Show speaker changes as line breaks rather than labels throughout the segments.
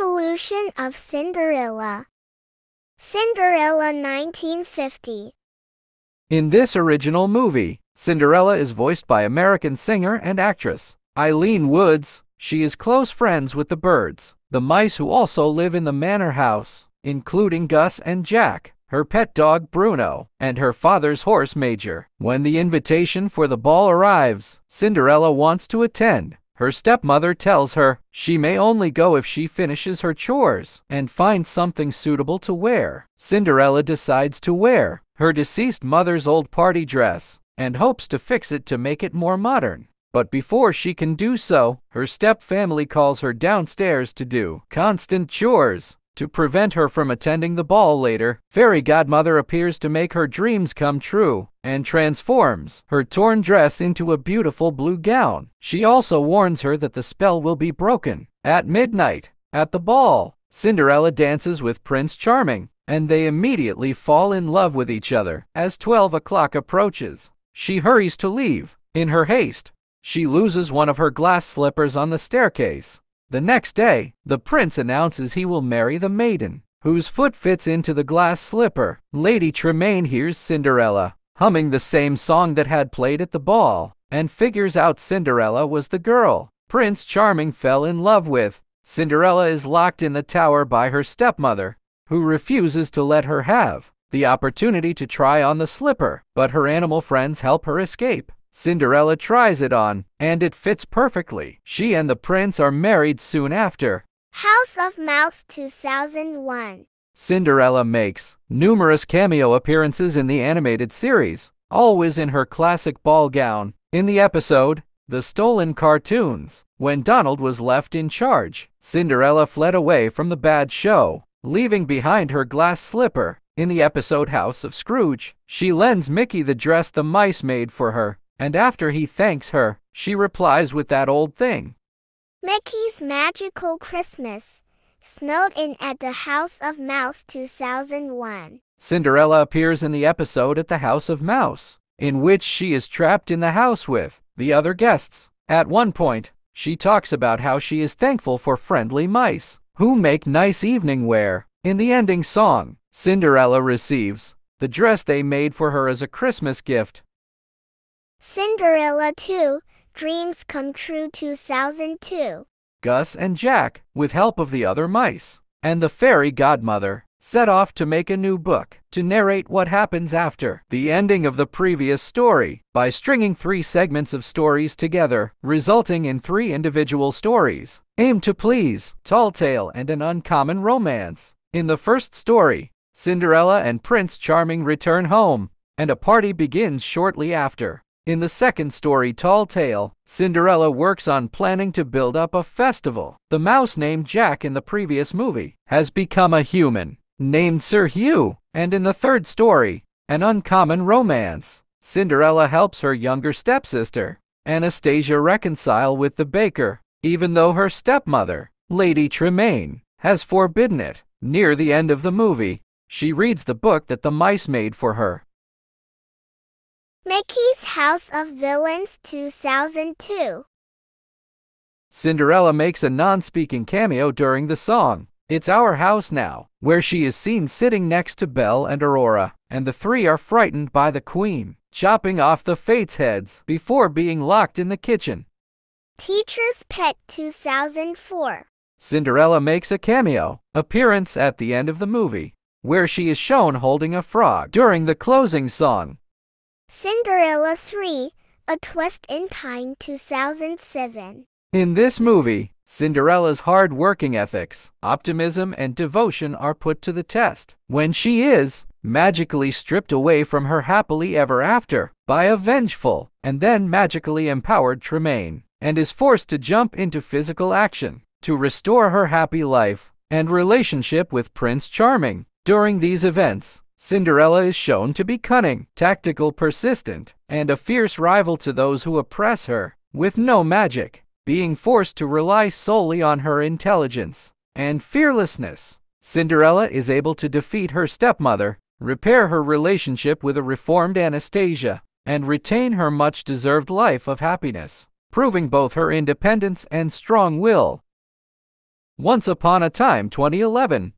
Evolution of Cinderella. Cinderella 1950.
In this original movie, Cinderella is voiced by American singer and actress Ilene Woods. She is close friends with the birds, the mice who also live in the manor house, including Gus and Jack, her pet dog Bruno, and her father's horse Major. When the invitation for the ball arrives, Cinderella wants to attend. Her stepmother tells her she may only go if she finishes her chores and finds something suitable to wear. Cinderella decides to wear her deceased mother's old party dress and hopes to fix it to make it more modern. But before she can do so, her step-family calls her downstairs to do constant chores. To prevent her from attending the ball later, Fairy Godmother appears to make her dreams come true and transforms her torn dress into a beautiful blue gown. She also warns her that the spell will be broken. At midnight, at the ball, Cinderella dances with Prince Charming, and they immediately fall in love with each other. As 12 o'clock approaches, she hurries to leave. In her haste, she loses one of her glass slippers on the staircase. The next day, the prince announces he will marry the maiden, whose foot fits into the glass slipper. Lady Tremaine hears Cinderella humming the same song that had played at the ball, and figures out Cinderella was the girl Prince Charming fell in love with. Cinderella is locked in the tower by her stepmother, who refuses to let her have the opportunity to try on the slipper, but her animal friends help her escape. Cinderella tries it on, and it fits perfectly. She and the prince are married soon after.
House of Mouse 2001.
Cinderella makes numerous cameo appearances in the animated series, always in her classic ball gown. In the episode, The Stolen Cartoons, when Donald was left in charge, Cinderella fled away from the bad show, leaving behind her glass slipper. In the episode House of Scrooge, she lends Mickey the dress the mice made for her, and after he thanks her, she replies with that old thing.
Mickey's Magical Christmas. Snowed in at the House of Mouse 2001.
Cinderella appears in the episode At the House of Mouse, in which she is trapped in the house with the other guests. At one point, she talks about how she is thankful for friendly mice, who make nice evening wear. In the ending song, Cinderella receives the dress they made for her as a Christmas gift.
Cinderella 2, Dreams Come True 2002.
Gus and Jack, with help of the other mice and the fairy godmother, set off to make a new book to narrate what happens after the ending of the previous story by stringing 3 segments of stories together, resulting in 3 individual stories. Aim to Please, Tall Tale, and An Uncommon Romance. In the first story, Cinderella and Prince Charming return home, and a party begins shortly after. In the second story, Tall Tale, Cinderella works on planning to build up a festival. The mouse named Jack in the previous movie has become a human named Sir Hugh. And in the third story, An Uncommon Romance, Cinderella helps her younger stepsister, Anastasia, reconcile with the baker, even though her stepmother, Lady Tremaine, has forbidden it. Near the end of the movie, she reads the book that the mice made for her.
Mickey's House of Villains 2002.
Cinderella makes a non-speaking cameo during the song It's Our House Now, where she is seen sitting next to Belle and Aurora, and the 3 are frightened by the Queen chopping off the Fates' heads before being locked in the kitchen.
Teacher's Pet 2004.
Cinderella makes a cameo appearance at the end of the movie, where she is shown holding a frog during the closing song.
Cinderella 3, A Twist in Time 2007.
In this movie, Cinderella's hard working ethics, optimism, and devotion are put to the test when she is magically stripped away from her happily ever after by a vengeful and then magically empowered Tremaine, and is forced to jump into physical action to restore her happy life and relationship with Prince Charming. During these events, Cinderella is shown to be cunning, tactical, persistent, and a fierce rival to those who oppress her. With no magic, being forced to rely solely on her intelligence and fearlessness, Cinderella is able to defeat her stepmother, repair her relationship with a reformed Anastasia, and retain her much-deserved life of happiness, proving both her independence and strong will. Once Upon a Time 2011.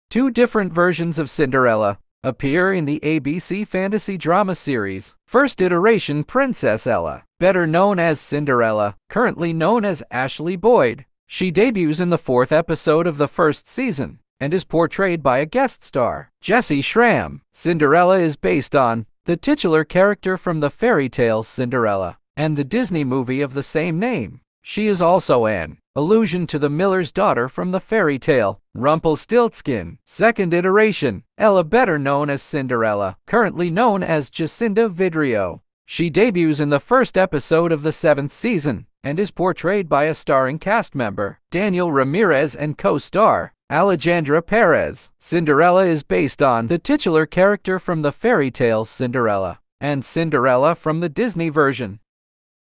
Two different versions of Cinderella appear in the ABC fantasy drama series. First iteration, Princess Ella, better known as Cinderella, currently known as Ashley Boyd. She debuts in the 4th episode of the first season and is portrayed by a guest star, Jessie Schramm. Cinderella is based on the titular character from the fairy tale Cinderella and the Disney movie of the same name. She is also an allusion to the miller's daughter from the fairy tale Rumpelstiltskin. Second iteration, Ella, better known as Cinderella, currently known as Jacinda Vidrio. She debuts in the first episode of the 7th season and is portrayed by a starring cast member, Daniel Ramirez, and co-star, Alejandra Perez. Cinderella is based on the titular character from the fairy tale Cinderella and Cinderella from the Disney version.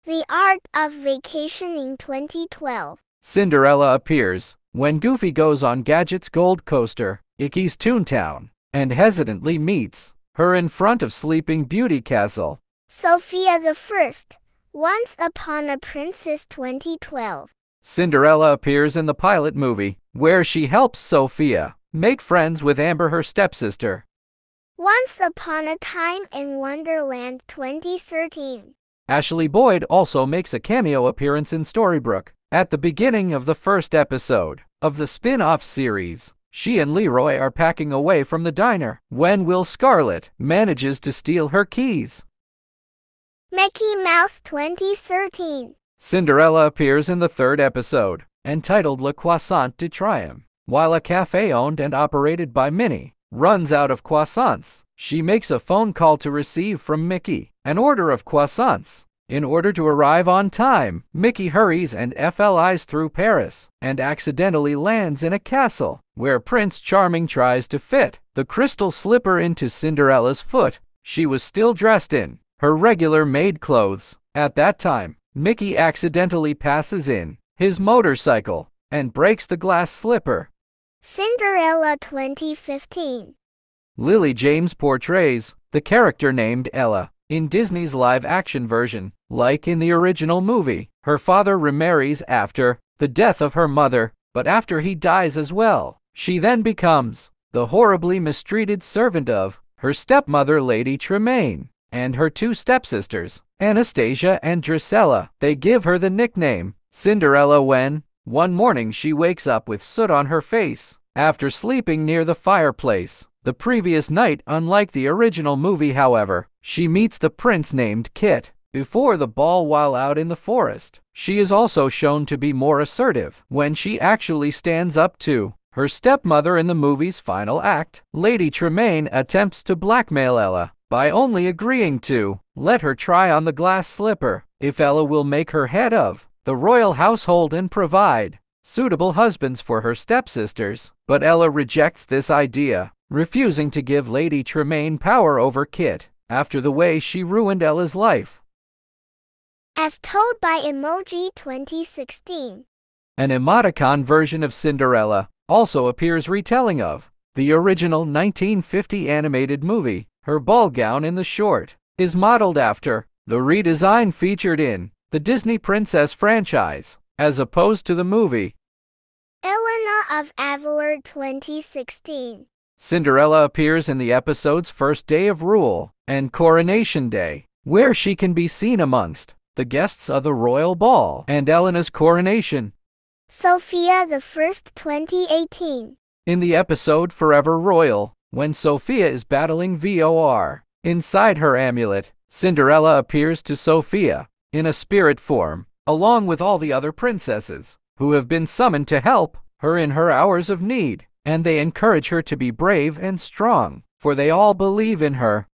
The Art of Vacationing 2012.
Cinderella appears when Goofy goes on Gadget's Gold Coaster, Icky's Toontown, and hesitantly meets her in front of Sleeping Beauty Castle.
Sophia the First, Once Upon a Princess 2012.
Cinderella appears in the pilot movie, where she helps Sophia make friends with Amber, her stepsister.
Once Upon a Time in Wonderland 2013.
Ashley Boyd also makes a cameo appearance in Storybrooke. At the beginning of the first episode of the spin-off series, she and Leroy are packing away from the diner when Will Scarlet manages to steal her keys.
Mickey Mouse 2013.
Cinderella appears in the 3rd episode, entitled Le Croissant de Triumph. While a cafe owned and operated by Minnie runs out of croissants, she makes a phone call to receive from Mickey an order of croissants. In order to arrive on time, Mickey hurries and flies through Paris and accidentally lands in a castle where Prince Charming tries to fit the crystal slipper into Cinderella's foot. She was still dressed in her regular maid clothes. At that time, Mickey accidentally passes in his motorcycle and breaks the glass slipper.
Cinderella 2015.
Lily James portrays the character named Ella in Disney's live-action version. Like in the original movie, her father remarries after the death of her mother, but after he dies as well, she then becomes the horribly mistreated servant of her stepmother, Lady Tremaine, and her 2 stepsisters, Anastasia and Drizella. They give her the nickname Cinderella when, one morning, she wakes up with soot on her face after sleeping near the fireplace the previous night. Unlike the original movie, however, she meets the prince named Kit before the ball while out in the forest. She is also shown to be more assertive when she actually stands up to her stepmother. In the movie's final act, Lady Tremaine attempts to blackmail Ella by only agreeing to let her try on the glass slipper if Ella will make her head of the royal household and provide suitable husbands for her stepsisters. But Ella rejects this idea, refusing to give Lady Tremaine power over Kit after the way she ruined Ella's life.
As Told by Emoji 2016.
An emoticon version of Cinderella also appears retelling of the original 1950 animated movie. Her ball gown in the short is modeled after the redesign featured in the Disney Princess franchise, as opposed to the movie.
Elena of Avalor 2016.
Cinderella appears in the episode's First Day of Rule and Coronation Day, where she can be seen amongst the guests of the royal ball and Elena's coronation.
Sophia the First 2018.
In the episode Forever Royal, when Sophia is battling VOR inside her amulet, Cinderella appears to Sophia in a spirit form, along with all the other princesses who have been summoned to help her in her hours of need, and they encourage her to be brave and strong, for they all believe in her.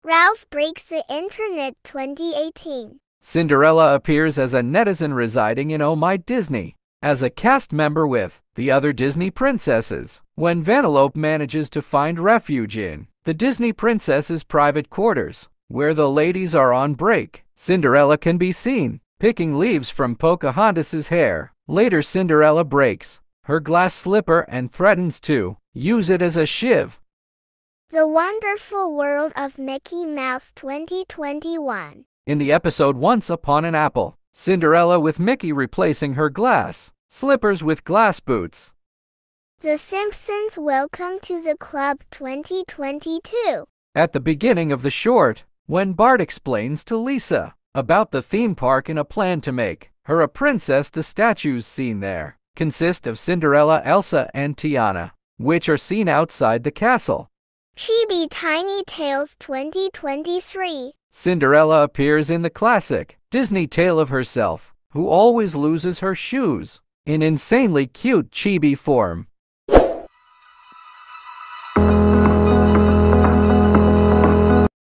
Ralph Breaks the Internet 2018.
Cinderella appears as a netizen residing in Oh My Disney, as a cast member with the other Disney princesses, when Vanellope manages to find refuge in the Disney princesses' private quarters, where the ladies are on break. Cinderella can be seen picking leaves from Pocahontas's hair. Later, Cinderella breaks her glass slipper and threatens to use it as a shiv.
The Wonderful World of Mickey Mouse 2021.
In the episode Once Upon an Apple, Cinderella, with Mickey replacing her glass slippers with glass boots.
The Simpsons Welcome to the Club 2022.
At the beginning of the short, when Bart explains to Lisa about the theme park and a plan to make her a princess, the statues seen there consist of Cinderella, Elsa, and Tiana, which are seen outside the castle.
Chibi Tiny Tales 2023.
Cinderella appears in the classic Disney tale of herself, who always loses her shoes, in insanely cute chibi form.